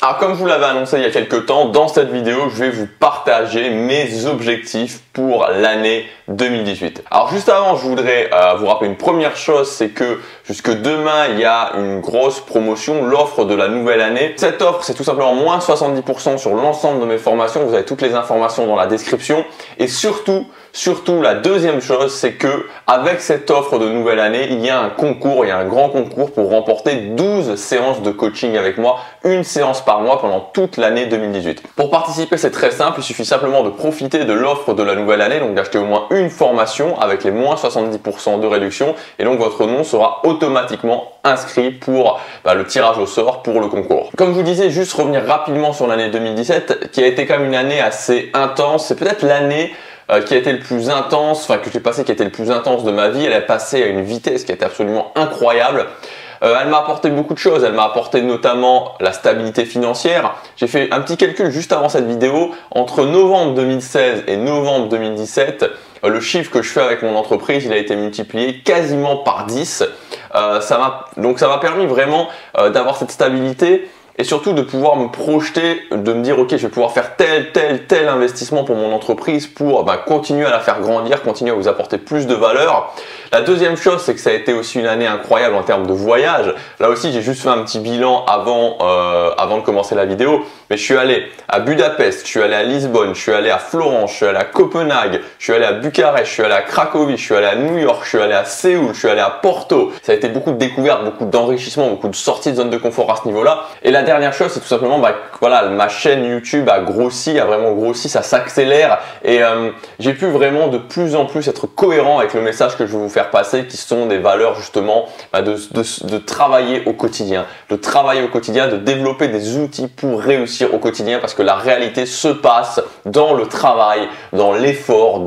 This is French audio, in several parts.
Alors comme je vous l'avais annoncé il y a quelques temps, dans cette vidéo, je vais vous partager mes objectifs pour l'année 2018. Alors juste avant, je voudrais vous rappeler une première chose, c'est que jusque demain, il y a une grosse promotion, l'offre de la nouvelle année. Cette offre, c'est tout simplement moins 70% sur l'ensemble de mes formations. Vous avez toutes les informations dans la description. Et surtout, la deuxième chose, c'est que avec cette offre de nouvelle année, il y a un concours, il y a un grand concours pour remporter 12 séances de coaching avec moi, une séance par mois pendant toute l'année 2018. Pour participer, c'est très simple, il suffit simplement de profiter de l'offre de la nouvelle année, donc d'acheter au moins une formation avec les moins 70% de réduction et donc votre nom sera automatiquement inscrit pour le tirage au sort pour le concours. Comme je vous disais, juste revenir rapidement sur l'année 2017 qui a été quand même une année assez intense, c'est peut-être l'année qui a été le plus intense, que j'ai passé qui a été le plus intense de ma vie. Elle est passée à une vitesse qui était absolument incroyable. Elle m'a apporté beaucoup de choses. Elle m'a apporté notamment la stabilité financière. J'ai fait un petit calcul juste avant cette vidéo. Entre novembre 2016 et novembre 2017, le chiffre que je fais avec mon entreprise, il a été multiplié quasiment par 10. Donc ça m'a permis vraiment d'avoir cette stabilité. Et surtout de pouvoir me projeter, de me dire ok, je vais pouvoir faire tel investissement pour mon entreprise pour continuer à la faire grandir, continuer à vous apporter plus de valeur. La deuxième chose, c'est que ça a été aussi une année incroyable en termes de voyage. Là aussi, j'ai juste fait un petit bilan avant de commencer la vidéo. Mais je suis allé à Budapest, je suis allé à Lisbonne, je suis allé à Florence, je suis allé à Copenhague, je suis allé à Bucarest, je suis allé à Cracovie, je suis allé à New York, je suis allé à Séoul, je suis allé à Porto. Ça a été beaucoup de découvertes, beaucoup d'enrichissement, beaucoup de sorties de zone de confort à ce niveau-là. Et la dernière chose, c'est tout simplement ma chaîne YouTube a grossi, a vraiment grossi, ça s'accélère et j'ai pu vraiment de plus en plus être cohérent avec le message que je veux vous faire passer, qui sont des valeurs justement de travailler au quotidien, de développer des outils pour réussir au quotidien, parce que la réalité se passe dans le travail, dans l'effort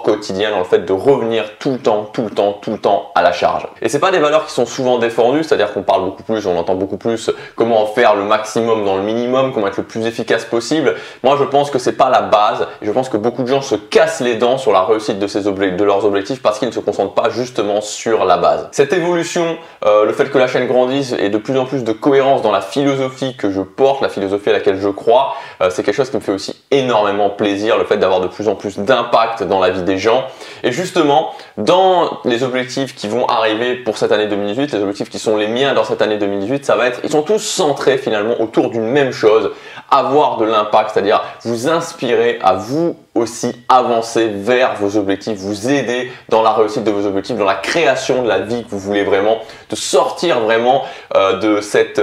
quotidien, dans le fait de revenir tout le temps à la charge. Et c'est pas des valeurs qui sont souvent défendues, c'est-à-dire qu'on parle beaucoup plus, on entend beaucoup plus comment faire le maximum dans le minimum, comment être le plus efficace possible. Moi, je pense que c'est pas la base. Je pense que beaucoup de gens se cassent les dents sur la réussite de leurs objectifs parce qu'ils ne se concentrent pas justement sur la base. Cette évolution, le fait que la chaîne grandisse et de plus en plus de cohérence dans la philosophie que je porte, la philosophie à laquelle je crois, c'est quelque chose qui me fait aussi énormément plaisir, le fait d'avoir de plus en plus d'impact dans la vie des gens. Et justement, dans les objectifs qui vont arriver pour cette année 2018, les objectifs qui sont les miens dans cette année 2018, ils sont tous centrés finalement autour d'une même chose, avoir de l'impact, c'est-à-dire vous inspirer à vous aussi avancer vers vos objectifs, vous aider dans la réussite de vos objectifs, dans la création de la vie que vous voulez vraiment, de sortir vraiment de cette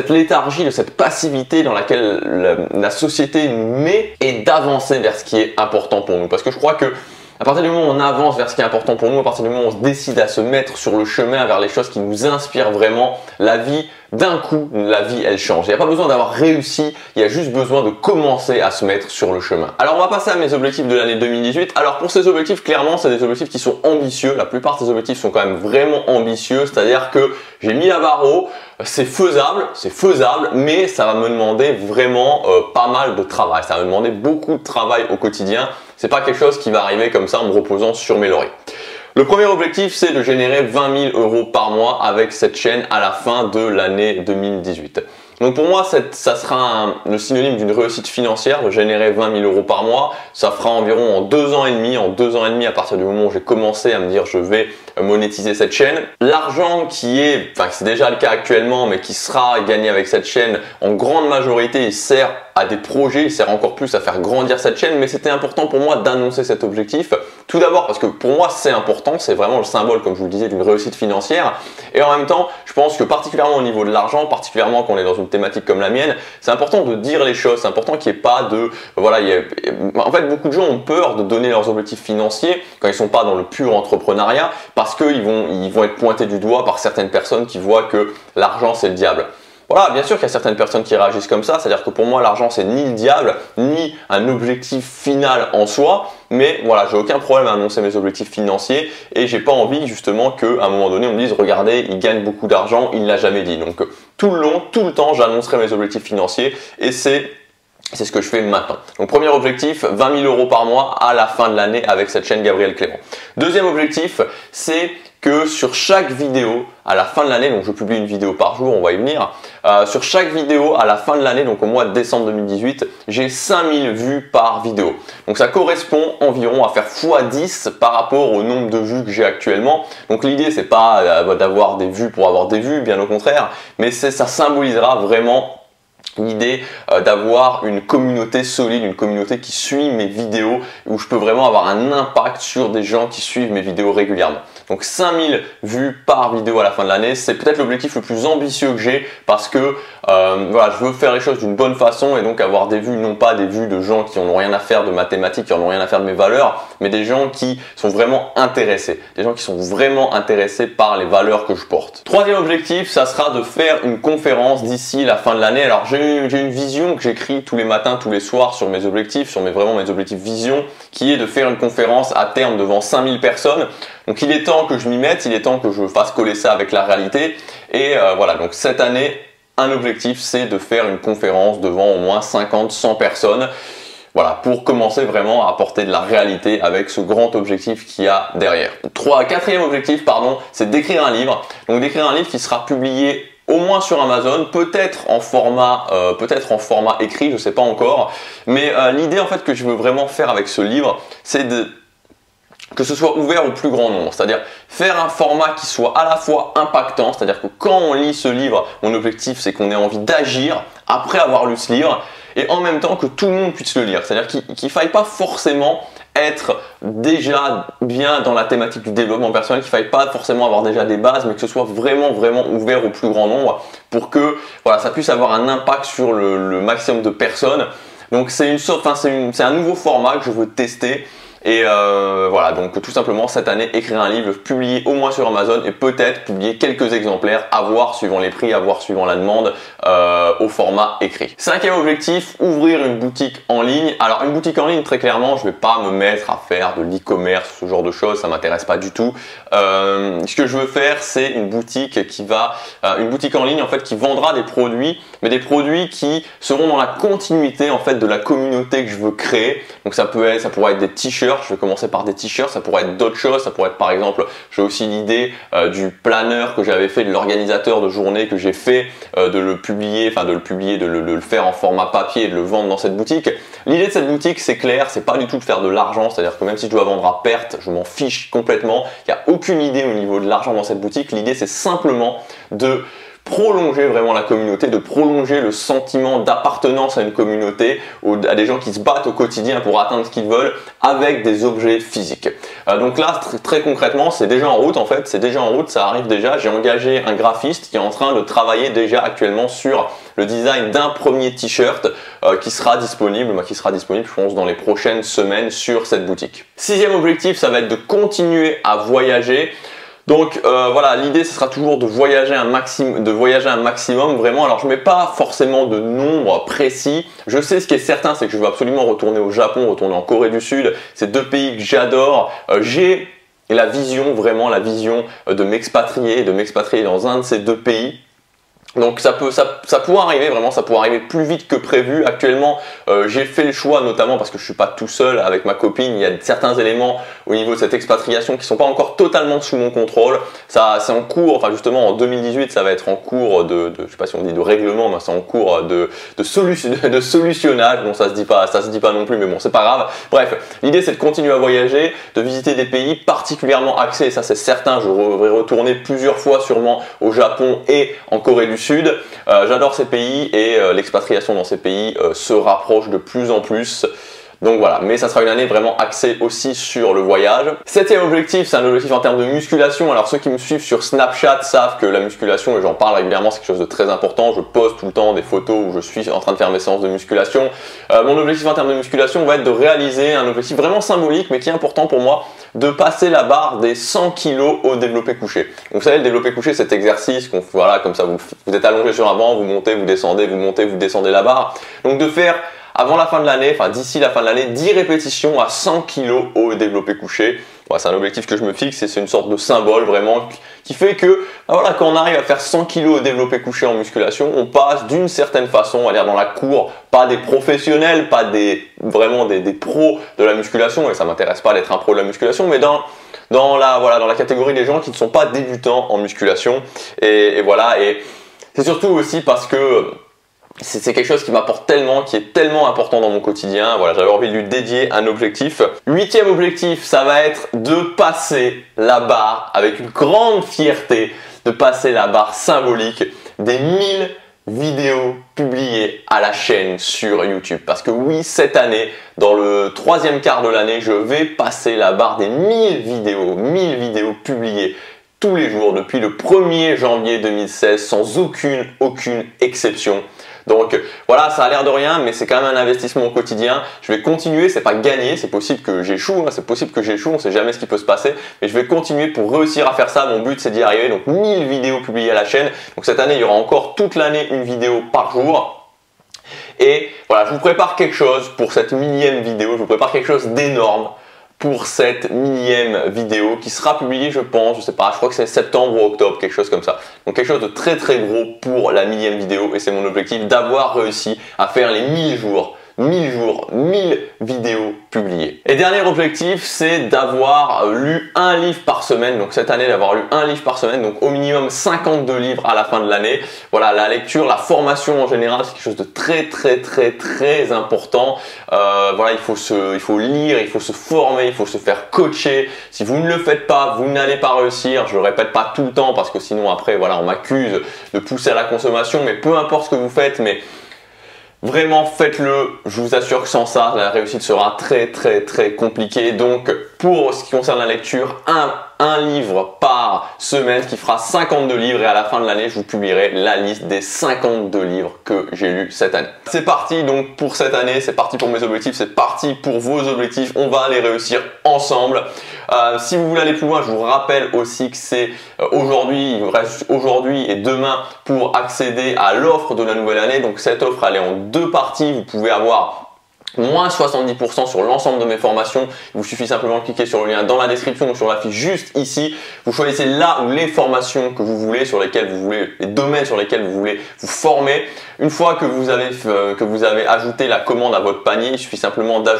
léthargie, de cette passivité dans laquelle la société nous met et d'avancer vers ce qui est important pour nous. Parce que je crois que à partir du moment où on avance vers ce qui est important pour nous, à partir du moment où on se décide à se mettre sur le chemin vers les choses qui nous inspirent vraiment, la vie, d'un coup, la vie, elle change. Il n'y a pas besoin d'avoir réussi, il y a juste besoin de commencer à se mettre sur le chemin. Alors, on va passer à mes objectifs de l'année 2018. Alors, pour ces objectifs, clairement, c'est des objectifs qui sont ambitieux. La plupart de ces objectifs sont quand même vraiment ambitieux, c'est-à-dire que j'ai mis la barre haut, c'est faisable, mais ça va me demander vraiment pas mal de travail. Ça va me demander beaucoup de travail au quotidien. C'est pas quelque chose qui va arriver comme ça en me reposant sur mes lauriers. Le premier objectif, c'est de générer 20 000 € par mois avec cette chaîne à la fin de l'année 2018. Donc pour moi, ça sera le synonyme d'une réussite financière, de générer 20 000 € par mois. Ça fera environ en 2 ans et demi. En 2 ans et demi, à partir du moment où j'ai commencé à me dire je vais monétiser cette chaîne. L'argent c'est déjà le cas actuellement, mais qui sera gagné avec cette chaîne, en grande majorité, il sert à des projets, il sert encore plus à faire grandir cette chaîne, mais c'était important pour moi d'annoncer cet objectif. Tout d'abord parce que pour moi c'est important, c'est vraiment le symbole, comme je vous le disais, d'une réussite financière. Et en même temps, je pense que particulièrement au niveau de l'argent, particulièrement quand on est dans une thématique comme la mienne, c'est important de dire les choses, c'est important qu'il n'y ait pas de... En fait, beaucoup de gens ont peur de donner leurs objectifs financiers quand ils sont pas dans le pur entrepreneuriat, parce qu'ils vont être pointés du doigt par certaines personnes qui voient que l'argent c'est le diable. Voilà, bien sûr qu'il y a certaines personnes qui réagissent comme ça, c'est-à-dire que pour moi l'argent c'est ni le diable, ni un objectif final en soi, mais voilà, j'ai aucun problème à annoncer mes objectifs financiers et j'ai pas envie justement qu'à un moment donné on me dise regardez, il gagne beaucoup d'argent, il ne l'a jamais dit. Donc tout le long, tout le temps, j'annoncerai mes objectifs financiers et c'est ce que je fais maintenant. Donc premier objectif, 20 000 € par mois à la fin de l'année avec cette chaîne Gabriel Clément. Deuxième objectif, c'est que sur chaque vidéo à la fin de l'année, donc je publie une vidéo par jour, on va y venir, sur chaque vidéo à la fin de l'année, donc au mois de décembre 2018, j'ai 5000 vues par vidéo. Donc ça correspond environ à faire x10 par rapport au nombre de vues que j'ai actuellement. Donc l'idée c'est pas d'avoir des vues pour avoir des vues, bien au contraire, mais ça symbolisera vraiment l'idée d'avoir une communauté solide, une communauté qui suit mes vidéos, où je peux vraiment avoir un impact sur des gens qui suivent mes vidéos régulièrement. Donc 5000 vues par vidéo à la fin de l'année, c'est peut-être l'objectif le plus ambitieux que j'ai parce que voilà, je veux faire les choses d'une bonne façon et donc avoir des vues, non pas des vues de gens qui n'ont rien à faire de mathématiques, qui n'ont rien à faire de mes valeurs, mais des gens qui sont vraiment intéressés, des gens qui sont vraiment intéressés par les valeurs que je porte. Troisième objectif, ça sera de faire une conférence d'ici la fin de l'année. Alors j'ai une vision que j'écris tous les matins, tous les soirs sur mes objectifs, sur vraiment mes objectifs vision, qui est de faire une conférence à terme devant 5000 personnes. Donc il est temps que je m'y mette, il est temps que je fasse coller ça avec la réalité. Et voilà, donc cette année, un objectif, c'est de faire une conférence devant au moins 50-100 personnes. Voilà, pour commencer vraiment à apporter de la réalité avec ce grand objectif qu'il y a derrière. Quatrième objectif, pardon, c'est d'écrire un livre. Donc d'écrire un livre qui sera publié au moins sur Amazon, peut-être en format écrit, je sais pas encore. Mais l'idée en fait que je veux vraiment faire avec ce livre, c'est que ce soit ouvert au plus grand nombre, c'est-à-dire faire un format qui soit à la fois impactant, c'est-à-dire que quand on lit ce livre, mon objectif c'est qu'on ait envie d'agir après avoir lu ce livre, et en même temps que tout le monde puisse le lire, c'est-à-dire qu'il ne faille pas forcément être déjà bien dans la thématique du développement personnel, qu'il ne faille pas forcément avoir déjà des bases, mais que ce soit vraiment ouvert au plus grand nombre pour que voilà, ça puisse avoir un impact sur le maximum de personnes. Donc c'est un nouveau format que je veux tester. Et voilà, donc tout simplement cette année, écrire un livre, publier au moins sur Amazon et peut-être publier quelques exemplaires, à voir suivant les prix, à voir suivant la demande, au format écrit. Cinquième objectif, ouvrir une boutique en ligne. Alors une boutique en ligne, très clairement, je vais pas me mettre à faire de l'e-commerce, ce genre de choses, ça m'intéresse pas du tout. Ce que je veux faire, c'est une boutique en ligne en fait qui vendra des produits, mais des produits qui seront dans la continuité en fait de la communauté que je veux créer. Donc ça pourrait être des t-shirts. Je vais commencer par des t-shirts, ça pourrait être d'autres choses, ça pourrait être par exemple, j'ai aussi l'idée du planeur que j'avais fait, de l'organisateur de journée que j'ai fait, de le faire en format papier et de le vendre dans cette boutique. L'idée de cette boutique, c'est clair, c'est pas du tout de faire de l'argent, c'est-à-dire que même si je dois vendre à perte, je m'en fiche complètement, il n'y a aucune idée au niveau de l'argent dans cette boutique, l'idée c'est simplement de prolonger vraiment la communauté, de prolonger le sentiment d'appartenance à une communauté, à des gens qui se battent au quotidien pour atteindre ce qu'ils veulent avec des objets physiques. Donc là, très concrètement, c'est déjà en route en fait, ça arrive déjà. J'ai engagé un graphiste qui est en train de travailler déjà actuellement sur le design d'un premier t-shirt qui sera disponible, je pense, dans les prochaines semaines sur cette boutique. Sixième objectif, ça va être de continuer à voyager. Donc voilà, l'idée ce sera toujours de voyager un maximum vraiment. Alors je mets pas forcément de nombre précis. Je sais ce qui est certain, c'est que je veux absolument retourner au Japon, retourner en Corée du Sud. C'est deux pays que j'adore. J'ai la vision de m'expatrier dans un de ces deux pays. Donc ça pourrait arriver vraiment, ça pourrait arriver plus vite que prévu. Actuellement, j'ai fait le choix, notamment parce que je suis pas tout seul avec ma copine. Il y a certains éléments au niveau de cette expatriation qui sont pas encore totalement sous mon contrôle. Ça, c'est en cours. Enfin justement, en 2018, ça va être en cours je sais pas si on dit de règlement, mais c'est en cours de solutionnage. Bon, ça se dit pas non plus, mais bon, c'est pas grave. Bref, l'idée c'est de continuer à voyager, de visiter des pays particulièrement axés. Et ça, c'est certain. Je vais retourner plusieurs fois sûrement au Japon et en Corée du Sud. J'adore ces pays et l'expatriation dans ces pays se rapproche de plus en plus. Donc voilà, mais ça sera une année vraiment axée aussi sur le voyage. Septième objectif, c'est un objectif en termes de musculation. Alors ceux qui me suivent sur Snapchat savent que la musculation, et j'en parle régulièrement, c'est quelque chose de très important. Je poste tout le temps des photos où je suis en train de faire mes séances de musculation. Mon objectif en termes de musculation va être de réaliser un objectif vraiment symbolique, mais qui est important pour moi, de passer la barre des 100 kg au développé couché. Donc vous savez, le développé couché, cet exercice, voilà, comme ça, vous êtes allongé sur un banc, vous montez, vous descendez, vous montez, vous descendez la barre. Donc de faire avant la fin de l'année, enfin d'ici la fin de l'année, 10 répétitions à 100 kg au développé couché. Voilà, c'est un objectif que je me fixe et c'est une sorte de symbole vraiment qui fait que voilà, quand on arrive à faire 100 kg au développé couché en musculation, on passe d'une certaine façon, on va dire dans la cour, pas des professionnels, pas vraiment des pros de la musculation, et ça m'intéresse pas d'être un pro de la musculation, mais dans la catégorie des gens qui ne sont pas débutants en musculation. Et voilà, et c'est surtout aussi parce que c'est quelque chose qui m'apporte tellement, qui est tellement important dans mon quotidien. Voilà, j'avais envie de lui dédier un objectif. 8e objectif, ça va être de passer la barre avec une grande fierté, de passer la barre symbolique des 1000 vidéos publiées à la chaîne sur YouTube. Parce que oui, cette année, dans le 3e quart de l'année, je vais passer la barre des 1000 vidéos publiées tous les jours depuis le 1er janvier 2016 sans aucune exception. Donc voilà, ça a l'air de rien, mais c'est quand même un investissement au quotidien. Je vais continuer, c'est pas gagné, c'est possible que j'échoue, on sait jamais ce qui peut se passer, mais je vais continuer pour réussir à faire ça. Mon but c'est d'y arriver, donc 1000 vidéos publiées à la chaîne. Donc cette année, il y aura encore toute l'année une vidéo par jour. Et voilà, je vous prépare quelque chose pour cette 1000e vidéo, je vous prépare quelque chose d'énorme pour cette 1000e vidéo qui sera publiée, je pense, je sais pas, je crois que c'est septembre ou octobre, quelque chose comme ça. Donc quelque chose de très gros pour la 1000e vidéo, et c'est mon objectif d'avoir réussi à faire les 1000 jours, 1000 vidéos publiées. Et dernier objectif, c'est d'avoir lu un livre par semaine. Donc cette année, d'avoir lu un livre par semaine, donc au minimum 52 livres à la fin de l'année. Voilà, la lecture, la formation en général, c'est quelque chose de très important. Voilà, il faut lire, il faut se former, il faut se faire coacher. Si vous ne le faites pas, vous n'allez pas réussir. Je le répète pas tout le temps parce que sinon après, voilà, on m'accuse de pousser à la consommation. Mais peu importe ce que vous faites, mais vraiment faites-le, je vous assure que sans ça, la réussite sera très compliquée. Donc pour ce qui concerne la lecture, un livre par semaine, ce qui fera 52 livres, et à la fin de l'année, je vous publierai la liste des 52 livres que j'ai lus cette année. C'est parti donc pour cette année, c'est parti pour mes objectifs, c'est parti pour vos objectifs, on va les réussir ensemble. Si vous voulez aller plus loin, je vous rappelle aussi que c'est aujourd'hui, il vous reste aujourd'hui et demain pour accéder à l'offre de la nouvelle année. Donc cette offre, elle est en 2 parties, vous pouvez avoir moins 70% sur l'ensemble de mes formations. Il vous suffit simplement de cliquer sur le lien dans la description ou sur la fiche juste ici. Vous choisissez là où les formations que vous voulez, sur lesquelles vous voulez, les domaines sur lesquels vous voulez vous former. Une fois que vous avez ajouté la commande à votre panier, il suffit simplement de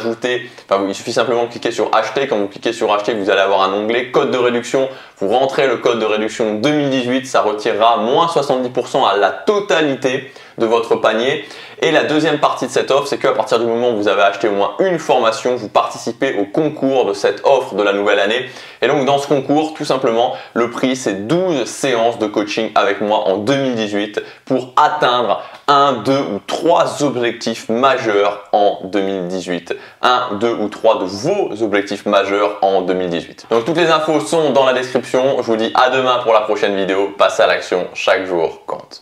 cliquer sur acheter. Quand vous cliquez sur acheter, vous allez avoir un onglet code de réduction. Vous rentrez le code de réduction 2018, ça retirera moins 70% à la totalité de votre panier. Et la deuxième partie de cette offre, c'est qu'à partir du moment où vous avez acheté au moins une formation, vous participez au concours de cette offre de la nouvelle année. Et donc dans ce concours, tout simplement, le prix c'est 12 séances de coaching avec moi en 2018 pour atteindre 1, 2 ou 3 objectifs majeurs en 2018. 1, 2 ou 3 de vos objectifs majeurs en 2018. Donc toutes les infos sont dans la description. Je vous dis à demain pour la prochaine vidéo. Passez à l'action, chaque jour compte.